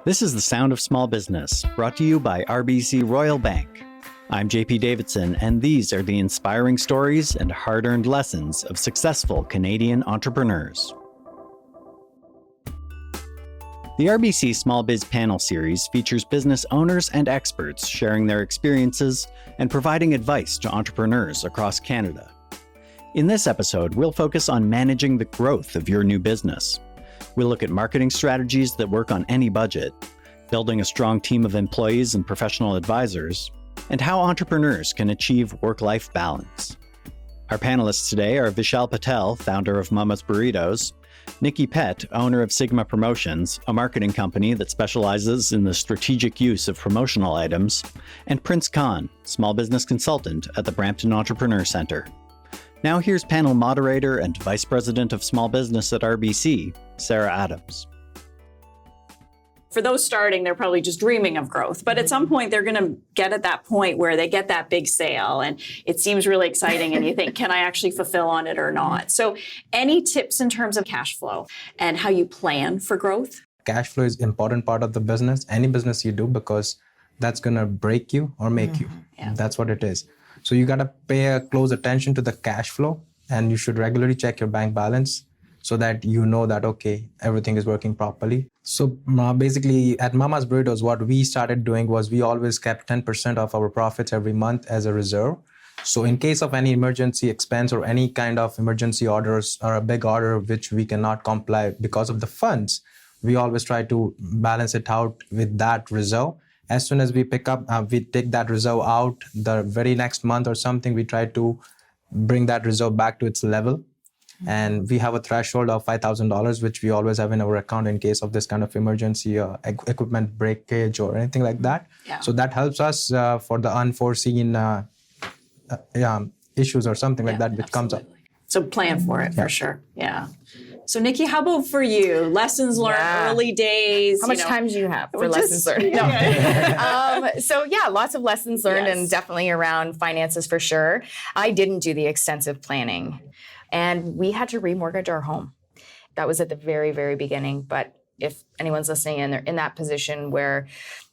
This is The Sound of Small Business, brought to you by RBC Royal Bank. I'm JP Davidson, and these are the inspiring stories and hard-earned lessons of successful Canadian entrepreneurs. The RBC Small Biz Panel Series features business owners and experts sharing their experiences and providing advice to entrepreneurs across Canada. In this episode, we'll focus on managing the growth of your new business. We'll look at marketing strategies that work on any budget, building a strong team of employees and professional advisors, and how entrepreneurs can achieve work-life balance. Our panelists today are Vishal Patel, founder of Mama's Burritos, Nikki Pett, owner of Sigma Promotions, a marketing company that specializes in the strategic use of promotional items, and Prince Khan, small business consultant at the Brampton Entrepreneur Centre. Now here's panel moderator and Vice President of Small Business at RBC, Sarah Adams. For those starting, they're probably just dreaming of growth. But at some point, they're going to get at that point where they get that big sale and it seems really exciting and you think, can I actually fulfill on it or not? So any tips in terms of cash flow and how you plan for growth? Cash flow is an important part of the business, any business you do, because that's going to break you or make you. Yeah. That's what it is. So you got to pay a close attention to the cash flow, and you should regularly check your bank balance so that you know that, okay, everything is working properly. So basically at Mama's Burritos, what we started doing was we always kept 10% of our profits every month as a reserve. So in case of any emergency expense or any kind of emergency orders or a big order which we cannot comply because of the funds, we always try to balance it out with that reserve. As soon as we pick up, we take that reserve out the very next month or something, we try to bring that reserve back to its level. And we have a threshold of $5,000, which we always have in our account in case of this kind of emergency equipment breakage or anything like that. Yeah. So that helps us for the unforeseen issues or something like that which comes up. So plan for it for sure. Yeah. So Nikki, how about for you? Lessons learned, early days. How much time do you have for lessons learned? No. So lots of lessons learned and definitely around finances for sure. I didn't do the extensive planning and we had to remortgage our home. That was at the very, very beginning. But if anyone's listening and they're in that position where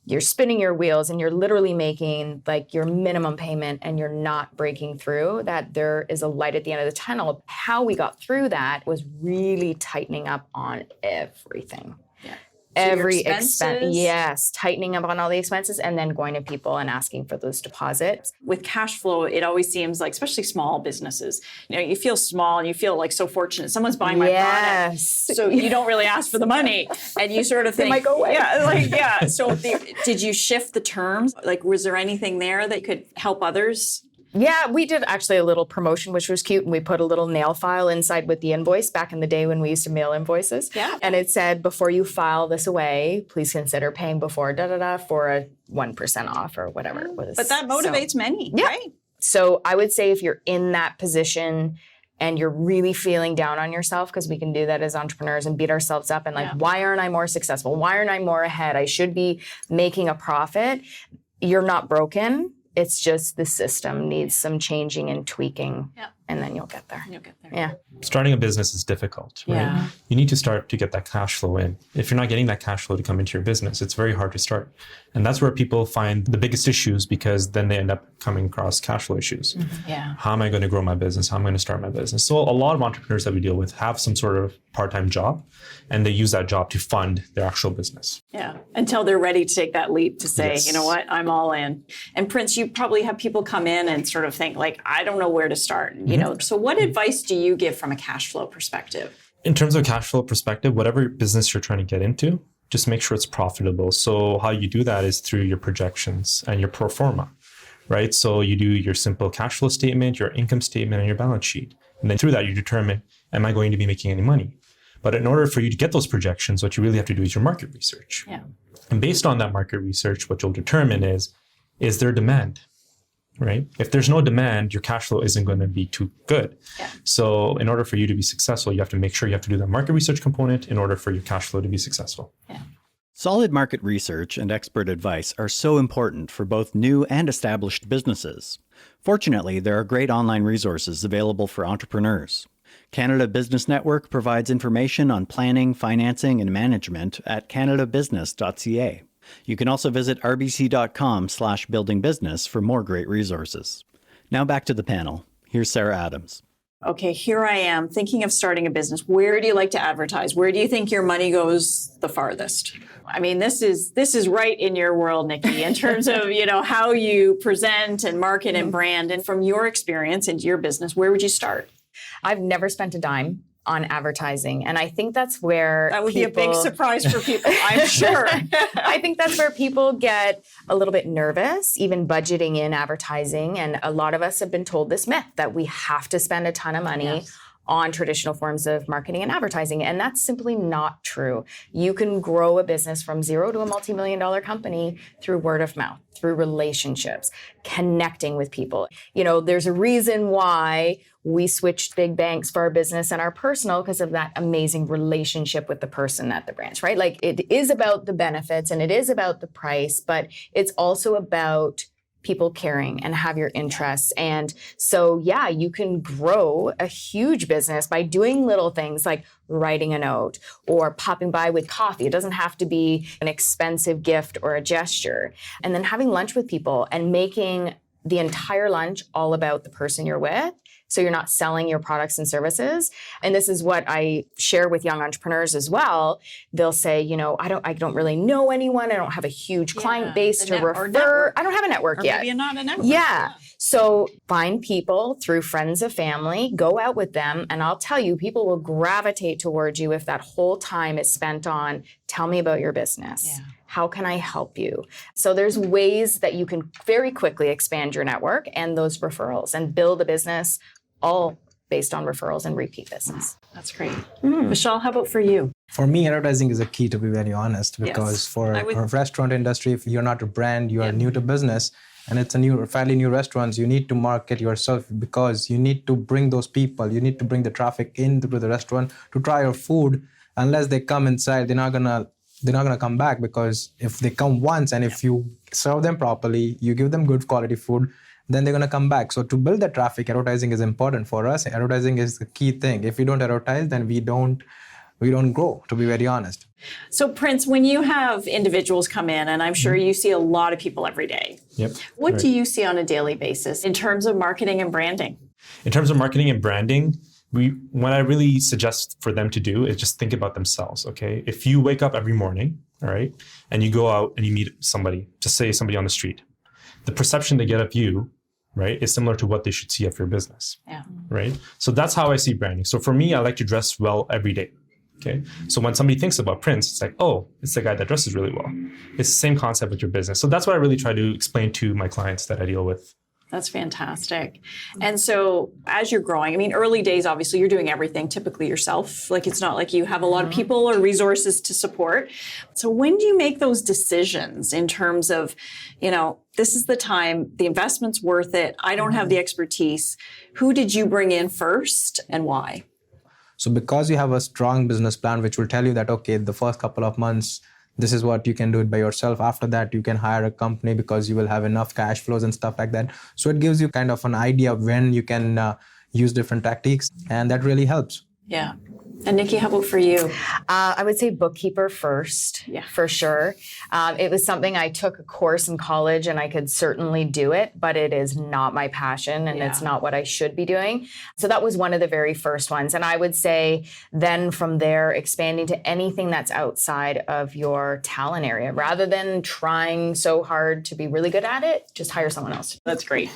you're spinning your wheels and you're literally making like your minimum payment and you're not breaking through, that there is a light at the end of the tunnel. How we got through that was really tightening up on everything. Yeah. So every expense. Yes. Tightening up on all the expenses and then going to people and asking for those deposits. With cash flow, it always seems like, especially small businesses, you feel small and you feel like so fortunate. Someone's buying my product. So you don't really ask for the money and you sort of think, it might go away. So did you shift the terms? Like, was there anything there that could help others? Yeah, we did actually a little promotion, which was cute. And we put a little nail file inside with the invoice back in the day when we used to mail invoices. Yeah. And it said, before you file this away, please consider paying before for a 1% off or whatever it was. But that motivates many, right? So I would say if you're in that position and you're really feeling down on yourself, because we can do that as entrepreneurs and beat ourselves up and why aren't I more successful? Why aren't I more ahead? I should be making a profit. You're not broken. It's just the system needs some changing and tweaking, and then you'll get there. Yeah. Starting a business is difficult, right? Yeah. You need to start to get that cash flow in. If you're not getting that cash flow to come into your business, it's very hard to start. And that's where people find the biggest issues, because then they end up coming across cash flow issues. Mm-hmm. Yeah. How am I going to grow my business? How am I going to start my business? So a lot of entrepreneurs that we deal with have some sort of part-time job, and they use that job to fund their actual business. Yeah, until they're ready to take that leap to say, you know what, I'm all in. And Prince, you probably have people come in and sort of think like, I don't know where to start. You know, so what advice do you give from a cash flow perspective? In terms of cash flow perspective, whatever business you're trying to get into, just make sure it's profitable. So how you do that is through your projections and your pro forma, right? So you do your simple cash flow statement, your income statement, and your balance sheet. And then through that, you determine, am I going to be making any money? But in order for you to get those projections, what you really have to do is your market research. Yeah. And based on that market research, what you'll determine is there demand, right? If there's no demand, your cash flow isn't going to be too good. Yeah. So in order for you to be successful, you have to make sure you have to do that market research component in order for your cash flow to be successful. Yeah. Solid market research and expert advice are so important for both new and established businesses. Fortunately, there are great online resources available for entrepreneurs. Canada Business Network provides information on planning, financing, and management at canadabusiness.ca. You can also visit rbc.com/buildingbusiness for more great resources. Now back to the panel. Here's Sarah Adams. Okay, here I am thinking of starting a business. Where do you like to advertise? Where do you think your money goes the farthest? I mean, this is right in your world, Nikki, in terms of, how you present and market and brand. And from your experience into your business, where would you start? I've never spent a dime on advertising. And I think that's where that would be a big surprise for people, I'm sure. I think that's where people get a little bit nervous, even budgeting in advertising. And a lot of us have been told this myth that we have to spend a ton of money on traditional forms of marketing and advertising. And that's simply not true. You can grow a business from zero to a multi-million-dollar company through word of mouth, through relationships, connecting with people. There's a reason why we switched big banks for our business and our personal because of that amazing relationship with the person at the branch, right? Like, it is about the benefits and it is about the price, but it's also about people caring and have your interests. And so, you can grow a huge business by doing little things like writing a note or popping by with coffee. It doesn't have to be an expensive gift or a gesture. And then having lunch with people and making the entire lunch all about the person you're with. So you're not selling your products and services. And this is what I share with young entrepreneurs as well. They'll say, I don't really know anyone. I don't have a huge client base to refer. I don't have a network yet. Maybe you're not a network. Yeah. So find people through friends of family, go out with them. And I'll tell you, people will gravitate towards you if that whole time is spent on, tell me about your business. Yeah. How can I help you? So there's ways that you can very quickly expand your network and those referrals and build a business all based on referrals and repeat business. That's great. Michelle, how about for you? For me, advertising is a key, to be very honest, because for a restaurant industry, if you're not a brand, you are new to business, and it's fairly new restaurants, you need to market yourself because you need to bring those people, you need to bring the traffic into the restaurant to try your food. Unless they come inside, they're not gonna come back, because if they come once and if you serve them properly, you give them good quality food, then they're going to come back. So to build that traffic, advertising is important for us. Advertising is the key thing. If we don't advertise, then we don't grow, to be very honest. So Prince, when you have individuals come in, and I'm sure you see a lot of people every day, what do you see on a daily basis in terms of marketing and branding? In terms of marketing and branding, what I really suggest for them to do is just think about themselves, okay? If you wake up every morning, all right, and you go out and you meet somebody, just say somebody on the street, the perception they get of you, right, is similar to what they should see of your business, right? So that's how I see branding. So for me, I like to dress well every day, okay? So when somebody thinks about Prince, it's like, oh, it's the guy that dresses really well. It's the same concept with your business. So that's what I really try to explain to my clients that I deal with. That's fantastic. And so as you're growing, I mean, early days, obviously, you're doing everything typically yourself. Like, it's not like you have a lot of people or resources to support. So when do you make those decisions in terms of, this is the time, the investment's worth it, I don't have the expertise. Who did you bring in first and why? So because you have a strong business plan, which will tell you that, okay, the first couple of months, this is what you can do it by yourself. After that, you can hire a company because you will have enough cash flows and stuff like that. So it gives you kind of an idea of when you can use different tactics, and that really helps. Yeah. And Nikki, how about for you? I would say bookkeeper first, for sure. It was something I took a course in college and I could certainly do it, but it is not my passion and it's not what I should be doing. So that was one of the very first ones. And I would say then from there, expanding to anything that's outside of your talent area. Rather than trying so hard to be really good at it, just hire someone else. That's great.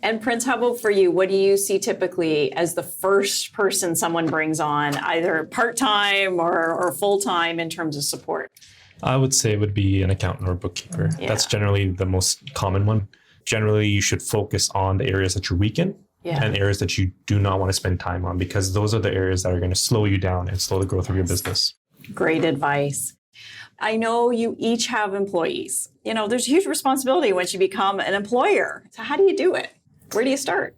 And Prince, how about for you? What do you see typically as the first person someone brings on, either part-time or full-time in terms of support? I would say it would be an accountant or bookkeeper. That's generally the most common one. Generally, you should focus on the areas that you're weak in and areas that you do not want to spend time on, because those are the areas that are going to slow you down and slow the growth of your business. Great advice. I know you each have employees. There's huge responsibility once you become an employer. So how do you do it? Where do you start?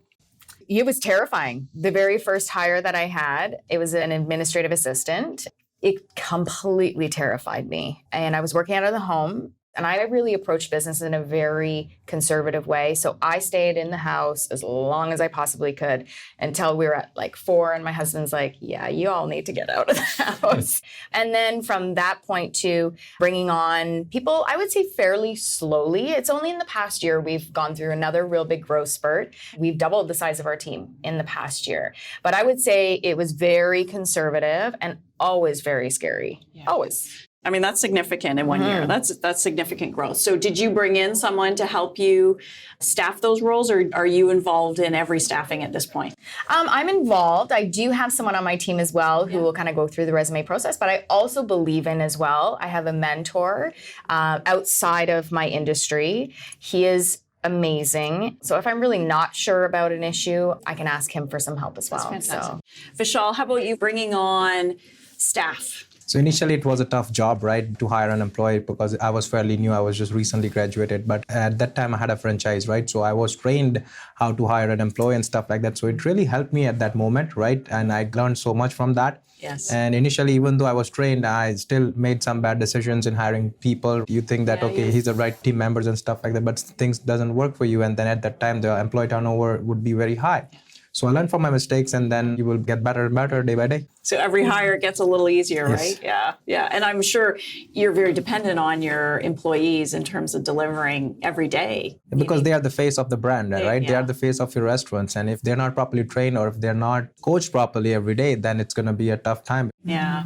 It was terrifying. The very first hire that I had, it was an administrative assistant. It completely terrified me. And I was working out of the home. And I really approached business in a very conservative way. So I stayed in the house as long as I possibly could until we were at like 4. And my husband's like, yeah, you all need to get out of the house. And then from that point to bringing on people, I would say fairly slowly. It's only in the past year we've gone through another real big growth spurt. We've doubled the size of our team in the past year. But I would say it was very conservative and always very scary. Yeah. Always. I mean, that's significant in 1 year. That's significant growth. So did you bring in someone to help you staff those roles, or are you involved in every staffing at this point? I'm involved. I do have someone on my team as well who will kind of go through the resume process, but I also believe in as well. I have a mentor outside of my industry. He is amazing. So if I'm really not sure about an issue, I can ask him for some help as well. That's fantastic. So. Vishal, how about you bringing on staff? So initially it was a tough job, right, to hire an employee because I was fairly new. I was just recently graduated. But at that time I had a franchise, right? So I was trained how to hire an employee and stuff like that. So it really helped me at that moment, right? And I learned so much from that. Yes. And initially, even though I was trained, I still made some bad decisions in hiring people. You think that, he's the right team members and stuff like that, but things doesn't work for you. And then at that time, the employee turnover would be very high. So I learned from my mistakes, and then you will get better and better day by day. So every hire gets a little easier, right? Yes. Yeah. And I'm sure you're very dependent on your employees in terms of delivering every day. Because they are the face of the brand, right? Yeah. They are the face of your restaurants. And if they're not properly trained or if they're not coached properly every day, then it's going to be a tough time. Yeah.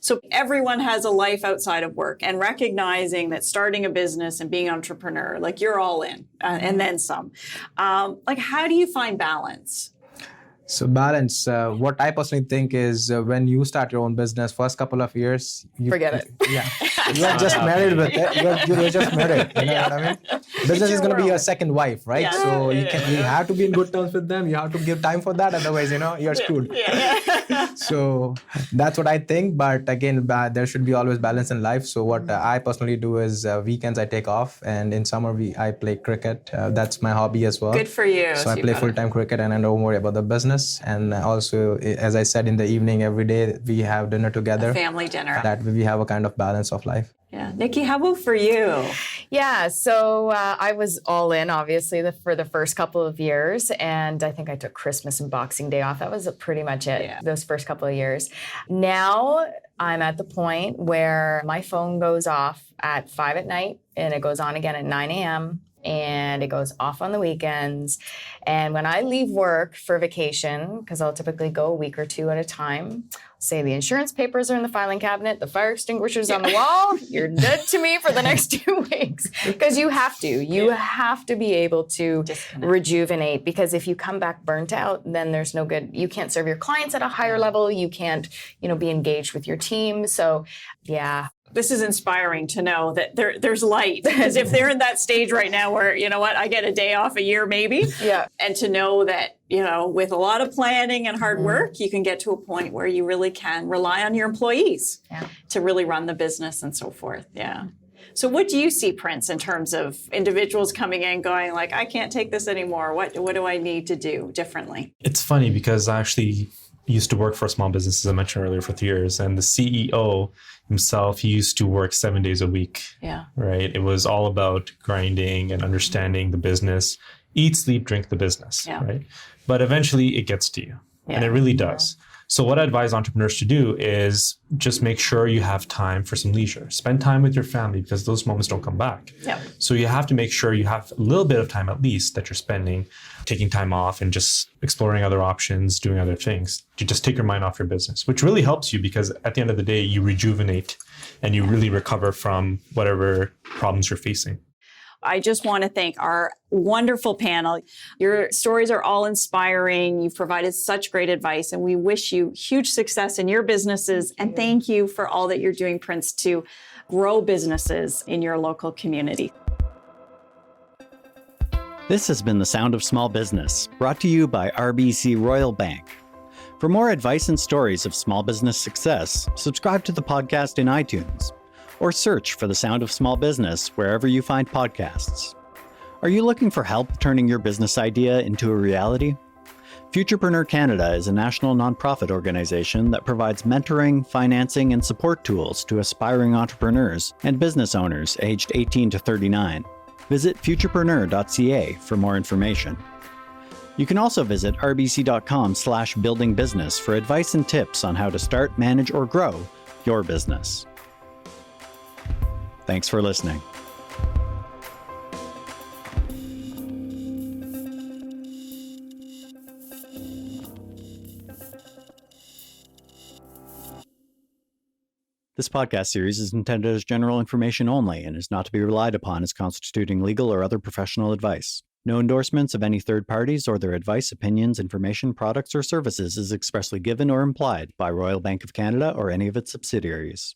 So everyone has a life outside of work, and recognizing that starting a business and being an entrepreneur, like you're all in and then some. Like, how do you find balance? So balance, what I personally think is when you start your own business, first couple of years, forget it. Yeah, you're just married with it. You're just married. You know what I mean? Business is going to be your second wife, right? Yeah. So you have to be in good terms with them. You have to give time for that. Otherwise, you're screwed. Yeah. So that's what I think. But again, there should be always balance in life. So what I personally do is weekends I take off, and in summer I play cricket. That's my hobby as well. Good for you. So I play full-time cricket, and I don't worry about the business. And also, as I said, in the evening every day we have dinner together. A family dinner. That way we have a kind of balance of life. Yeah. Nikki, how about for you? Yeah, so I was all in, obviously, for the first couple of years. And I think I took Christmas and Boxing Day off. That was pretty much it, those first couple of years. Now I'm at the point where my phone goes off at 5 at night and it goes on again at 9 a.m. and it goes off on the weekends. And when I leave work for vacation, because I'll typically go a week or two at a time, say the insurance papers are in the filing cabinet, the fire extinguisher's on the wall, you're dead to me for the next 2 weeks. Because you have to. You have to be able to rejuvenate, because if you come back burnt out, then there's no good. You can't serve your clients at a higher level. You can't, be engaged with your team. So, yeah. This is inspiring to know that there's light, because if they're in that stage right now where, I get a day off a year maybe, and to know that, with a lot of planning and hard work, you can get to a point where you really can rely on your employees to really run the business and so forth. Yeah. So what do you see, Prince, in terms of individuals coming in going like, I can't take this anymore. What do I need to do differently? It's funny because I actually used to work for a small business, as I mentioned earlier, for 3 years. And the CEO himself, he used to work 7 days a week. Yeah. Right. It was all about grinding and understanding the business, eat, sleep, drink the business. Yeah. Right. But eventually it gets to you. Yeah. And it really does. So what I advise entrepreneurs to do is just make sure you have time for some leisure. Spend time with your family, because those moments don't come back. Yeah. So you have to make sure you have a little bit of time at least that you're spending, taking time off and just exploring other options, doing other things to just take your mind off your business, which really helps you, because at the end of the day, you rejuvenate and you really recover from whatever problems you're facing. I just want to thank our wonderful panel. Your stories are all inspiring. You've provided such great advice, and we wish you huge success in your businesses. And thank you for all that you're doing, Prince, to grow businesses in your local community. This has been The Sound of Small Business, brought to you by RBC Royal Bank. For more advice and stories of small business success, subscribe to the podcast in iTunes, or search for The Sound of Small Business wherever you find podcasts. Are you looking for help turning your business idea into a reality? Futurepreneur Canada is a national nonprofit organization that provides mentoring, financing, and support tools to aspiring entrepreneurs and business owners aged 18 to 39. Visit futurepreneur.ca for more information. You can also visit rbc.com/buildingbusiness for advice and tips on how to start, manage, or grow your business. Thanks for listening. This podcast series is intended as general information only and is not to be relied upon as constituting legal or other professional advice. No endorsements of any third parties or their advice, opinions, information, products, or services is expressly given or implied by Royal Bank of Canada or any of its subsidiaries.